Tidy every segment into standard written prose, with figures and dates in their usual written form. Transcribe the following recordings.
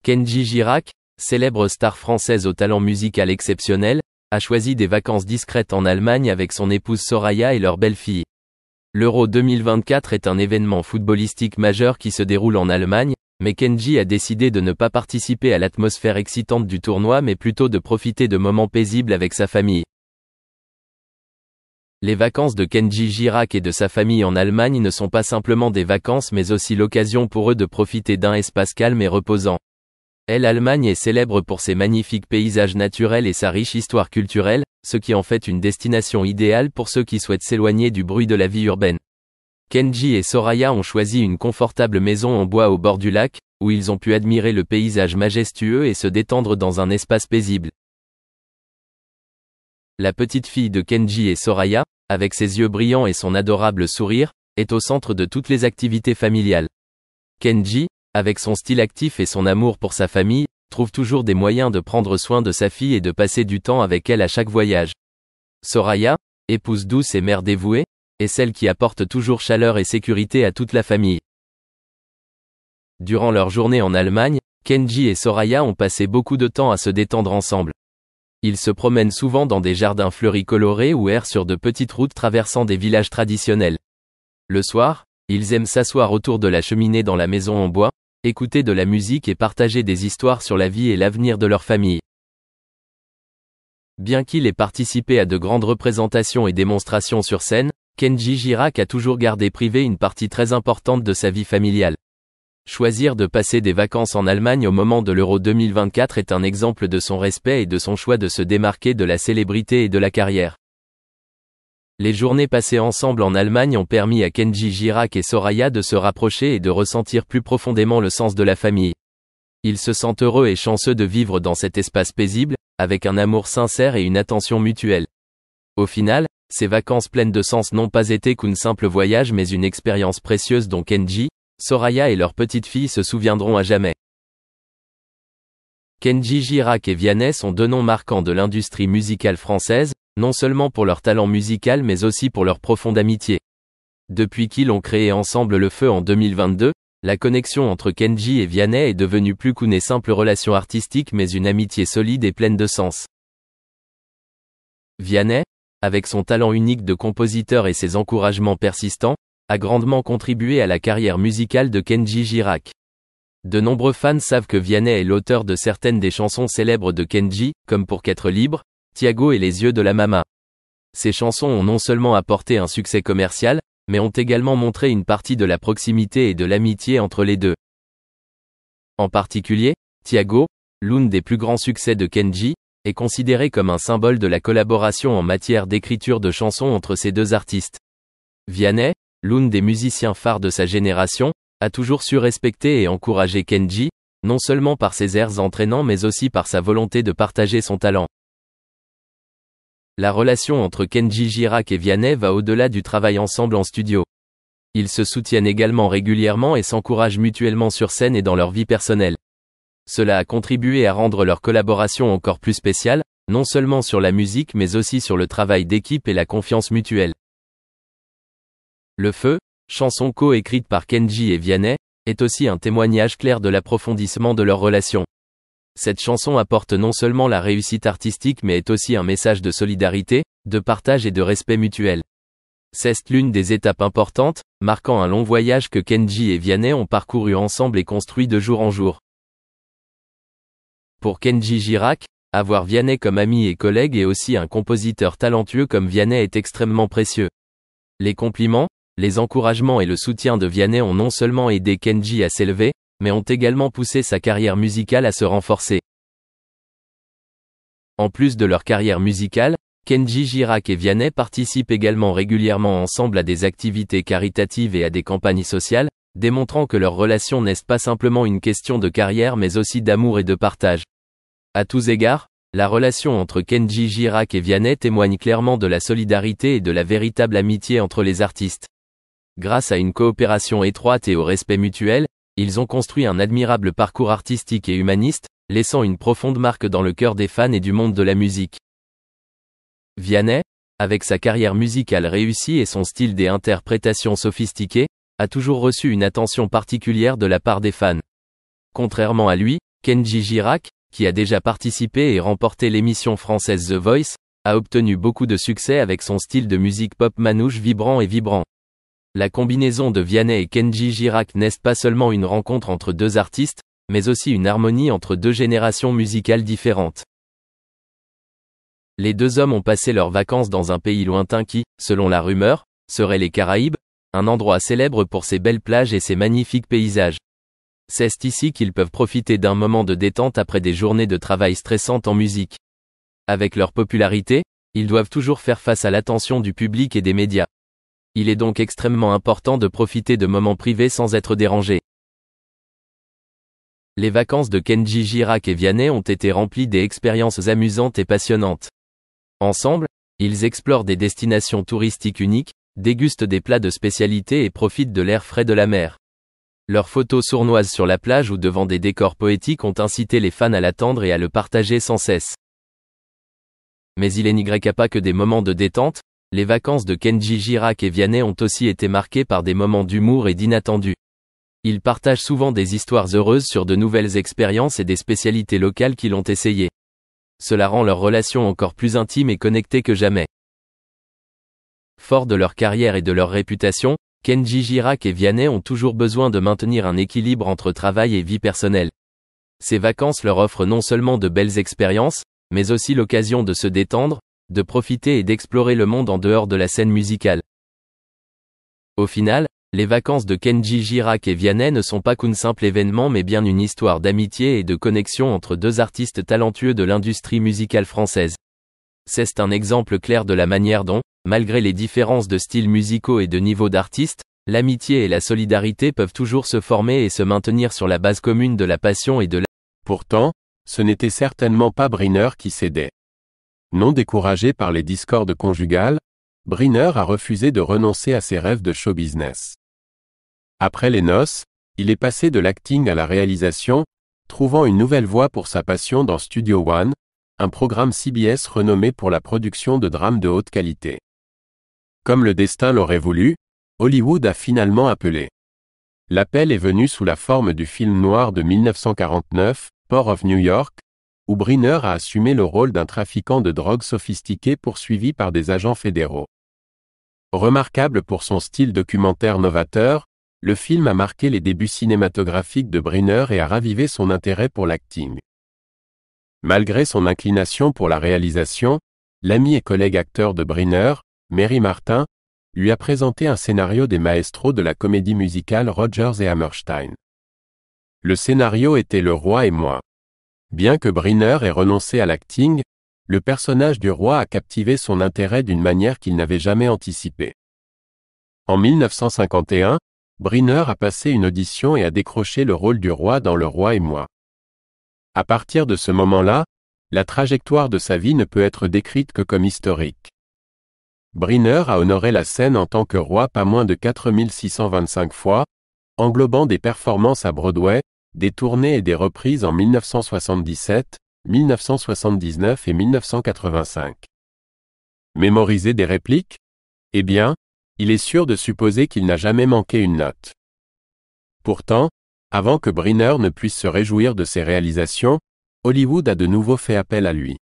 Kenji Girac, célèbre star française au talent musical exceptionnel, a choisi des vacances discrètes en Allemagne avec son épouse Soraya et leur belle-fille. L'Euro 2024 est un événement footballistique majeur qui se déroule en Allemagne, mais Kenji a décidé de ne pas participer à l'atmosphère excitante du tournoi mais plutôt de profiter de moments paisibles avec sa famille. Les vacances de Kenji Girac et de sa famille en Allemagne ne sont pas simplement des vacances mais aussi l'occasion pour eux de profiter d'un espace calme et reposant. L'Allemagne est célèbre pour ses magnifiques paysages naturels et sa riche histoire culturelle, ce qui en fait une destination idéale pour ceux qui souhaitent s'éloigner du bruit de la vie urbaine. Kenji et Soraya ont choisi une confortable maison en bois au bord du lac, où ils ont pu admirer le paysage majestueux et se détendre dans un espace paisible. La petite fille de Kenji et Soraya, avec ses yeux brillants et son adorable sourire, est au centre de toutes les activités familiales. Kenji, avec son style actif et son amour pour sa famille, trouve toujours des moyens de prendre soin de sa fille et de passer du temps avec elle à chaque voyage. Soraya, épouse douce et mère dévouée, est celle qui apporte toujours chaleur et sécurité à toute la famille. Durant leur journée en Allemagne, Kenji et Soraya ont passé beaucoup de temps à se détendre ensemble. Ils se promènent souvent dans des jardins fleuris colorés ou errent sur de petites routes traversant des villages traditionnels. Le soir, ils aiment s'asseoir autour de la cheminée dans la maison en bois, écouter de la musique et partager des histoires sur la vie et l'avenir de leur famille. Bien qu'il ait participé à de grandes représentations et démonstrations sur scène, Kenji Girac a toujours gardé privée une partie très importante de sa vie familiale. Choisir de passer des vacances en Allemagne au moment de l'Euro 2024 est un exemple de son respect et de son choix de se démarquer de la célébrité et de la carrière. Les journées passées ensemble en Allemagne ont permis à Kenji Girac et Soraya de se rapprocher et de ressentir plus profondément le sens de la famille. Ils se sentent heureux et chanceux de vivre dans cet espace paisible, avec un amour sincère et une attention mutuelle. Au final, ces vacances pleines de sens n'ont pas été qu'un simple voyage mais une expérience précieuse dont Kenji, Soraya et leur petite fille se souviendront à jamais. Kenji Girac et Vianney sont deux noms marquants de l'industrie musicale française, non seulement pour leur talent musical mais aussi pour leur profonde amitié. Depuis qu'ils ont créé ensemble Le Feu en 2022, la connexion entre Kenji et Vianney est devenue plus qu'une simple relation artistique mais une amitié solide et pleine de sens. Vianney, avec son talent unique de compositeur et ses encouragements persistants, a grandement contribué à la carrière musicale de Kenji Girac. De nombreux fans savent que Vianney est l'auteur de certaines des chansons célèbres de Kenji, comme Pour qu'être libre, Thiago et Les yeux de la Mama. Ces chansons ont non seulement apporté un succès commercial, mais ont également montré une partie de la proximité et de l'amitié entre les deux. En particulier, Thiago, l'un des plus grands succès de Kenji, est considéré comme un symbole de la collaboration en matière d'écriture de chansons entre ces deux artistes. Vianney, l'un des musiciens phares de sa génération, a toujours su respecter et encourager Kenji, non seulement par ses airs entraînants mais aussi par sa volonté de partager son talent. La relation entre Kenji Girac et Vianney va au-delà du travail ensemble en studio. Ils se soutiennent également régulièrement et s'encouragent mutuellement sur scène et dans leur vie personnelle. Cela a contribué à rendre leur collaboration encore plus spéciale, non seulement sur la musique mais aussi sur le travail d'équipe et la confiance mutuelle. Le Feu, chanson co-écrite par Kenji et Vianney, est aussi un témoignage clair de l'approfondissement de leur relation. Cette chanson apporte non seulement la réussite artistique mais est aussi un message de solidarité, de partage et de respect mutuel. C'est l'une des étapes importantes, marquant un long voyage que Kenji et Vianney ont parcouru ensemble et construit de jour en jour. Pour Kenji Girac, avoir Vianney comme ami et collègue et aussi un compositeur talentueux comme Vianney est extrêmement précieux. Les compliments, les encouragements et le soutien de Vianney ont non seulement aidé Kenji à s'élever, mais ont également poussé sa carrière musicale à se renforcer. En plus de leur carrière musicale, Kenji Girac et Vianney participent également régulièrement ensemble à des activités caritatives et à des campagnes sociales, démontrant que leur relation n'est pas simplement une question de carrière mais aussi d'amour et de partage. À tous égards, la relation entre Kenji Girac et Vianney témoigne clairement de la solidarité et de la véritable amitié entre les artistes. Grâce à une coopération étroite et au respect mutuel, ils ont construit un admirable parcours artistique et humaniste, laissant une profonde marque dans le cœur des fans et du monde de la musique. Vianney, avec sa carrière musicale réussie et son style des interprétations sophistiquées, a toujours reçu une attention particulière de la part des fans. Contrairement à lui, Kenji Girac, qui a déjà participé et remporté l'émission française The Voice, a obtenu beaucoup de succès avec son style de musique pop manouche vibrant et vibrant. La combinaison de Vianney et Kenji Girac n'est pas seulement une rencontre entre deux artistes, mais aussi une harmonie entre deux générations musicales différentes. Les deux hommes ont passé leurs vacances dans un pays lointain qui, selon la rumeur, serait les Caraïbes, un endroit célèbre pour ses belles plages et ses magnifiques paysages. C'est ici qu'ils peuvent profiter d'un moment de détente après des journées de travail stressantes en musique. Avec leur popularité, ils doivent toujours faire face à l'attention du public et des médias. Il est donc extrêmement important de profiter de moments privés sans être dérangé. Les vacances de Kenji Girac et Vianney ont été remplies d'expériences amusantes et passionnantes. Ensemble, ils explorent des destinations touristiques uniques, dégustent des plats de spécialité et profitent de l'air frais de la mer. Leurs photos sournoises sur la plage ou devant des décors poétiques ont incité les fans à l'attendre et à le partager sans cesse. Mais il n'y a pas que des moments de détente, les vacances de Kenji Girac et Vianney ont aussi été marquées par des moments d'humour et d'inattendus. Ils partagent souvent des histoires heureuses sur de nouvelles expériences et des spécialités locales qu'ils ont essayées. Cela rend leur relation encore plus intime et connectée que jamais. Forts de leur carrière et de leur réputation, Kenji Girac et Vianney ont toujours besoin de maintenir un équilibre entre travail et vie personnelle. Ces vacances leur offrent non seulement de belles expériences, mais aussi l'occasion de se détendre, de profiter et d'explorer le monde en dehors de la scène musicale. Au final, les vacances de Kenji Girac et Vianney ne sont pas qu'un simple événement mais bien une histoire d'amitié et de connexion entre deux artistes talentueux de l'industrie musicale française. C'est un exemple clair de la manière dont, malgré les différences de styles musicaux et de niveau d'artistes, l'amitié et la solidarité peuvent toujours se former et se maintenir sur la base commune de la passion et de la... Pourtant, ce n'était certainement pas Briner qui cédait. Non découragé par les discordes conjugales, Briner a refusé de renoncer à ses rêves de show business. Après les noces, il est passé de l'acting à la réalisation, trouvant une nouvelle voie pour sa passion dans Studio One, un programme CBS renommé pour la production de drames de haute qualité. Comme le destin l'aurait voulu, Hollywood a finalement appelé. L'appel est venu sous la forme du film noir de 1949, Port of New York, où Briner a assumé le rôle d'un trafiquant de drogue sophistiqué poursuivi par des agents fédéraux. Remarquable pour son style documentaire novateur, le film a marqué les débuts cinématographiques de Briner et a ravivé son intérêt pour l'acting. Malgré son inclination pour la réalisation, l'ami et collègue acteur de Briner, Mary Martin, lui a présenté un scénario des maestros de la comédie musicale Rodgers et Hammerstein. Le scénario était Le Roi et moi. Bien que Briner ait renoncé à l'acting, le personnage du roi a captivé son intérêt d'une manière qu'il n'avait jamais anticipée. En 1951, Briner a passé une audition et a décroché le rôle du roi dans Le Roi et moi. À partir de ce moment-là, la trajectoire de sa vie ne peut être décrite que comme historique. Briner a honoré la scène en tant que roi pas moins de 4625 fois, englobant des performances à Broadway, des tournées et des reprises en 1977, 1979 et 1985. Mémoriser des répliques? Eh bien, il est sûr de supposer qu'il n'a jamais manqué une note. Pourtant, avant que Briner ne puisse se réjouir de ses réalisations, Hollywood a de nouveau fait appel à lui.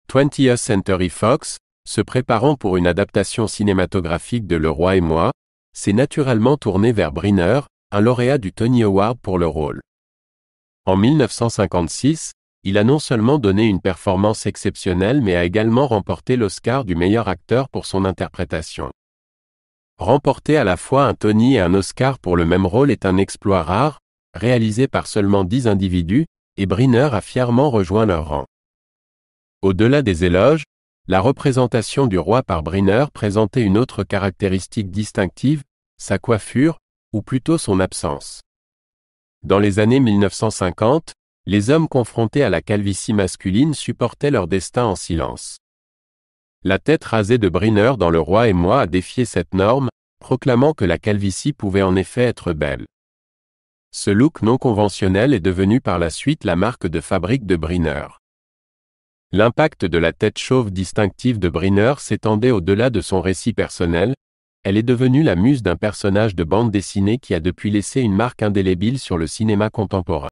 20th Century Fox, se préparant pour une adaptation cinématographique de Le Roi et moi, s'est naturellement tourné vers Briner, un lauréat du Tony Award pour le rôle. En 1956, il a non seulement donné une performance exceptionnelle mais a également remporté l'Oscar du meilleur acteur pour son interprétation. Remporter à la fois un Tony et un Oscar pour le même rôle est un exploit rare, réalisé par seulement 10 individus, et Briner a fièrement rejoint leur rang. Au-delà des éloges, la représentation du roi par Briner présentait une autre caractéristique distinctive, sa coiffure, ou plutôt son absence. Dans les années 1950, les hommes confrontés à la calvitie masculine supportaient leur destin en silence. La tête rasée de Briner dans Le Roi et moi a défié cette norme, proclamant que la calvitie pouvait en effet être belle. Ce look non conventionnel est devenu par la suite la marque de fabrique de Briner. L'impact de la tête chauve distinctive de Briner s'étendait au-delà de son récit personnel, elle est devenue la muse d'un personnage de bande dessinée qui a depuis laissé une marque indélébile sur le cinéma contemporain.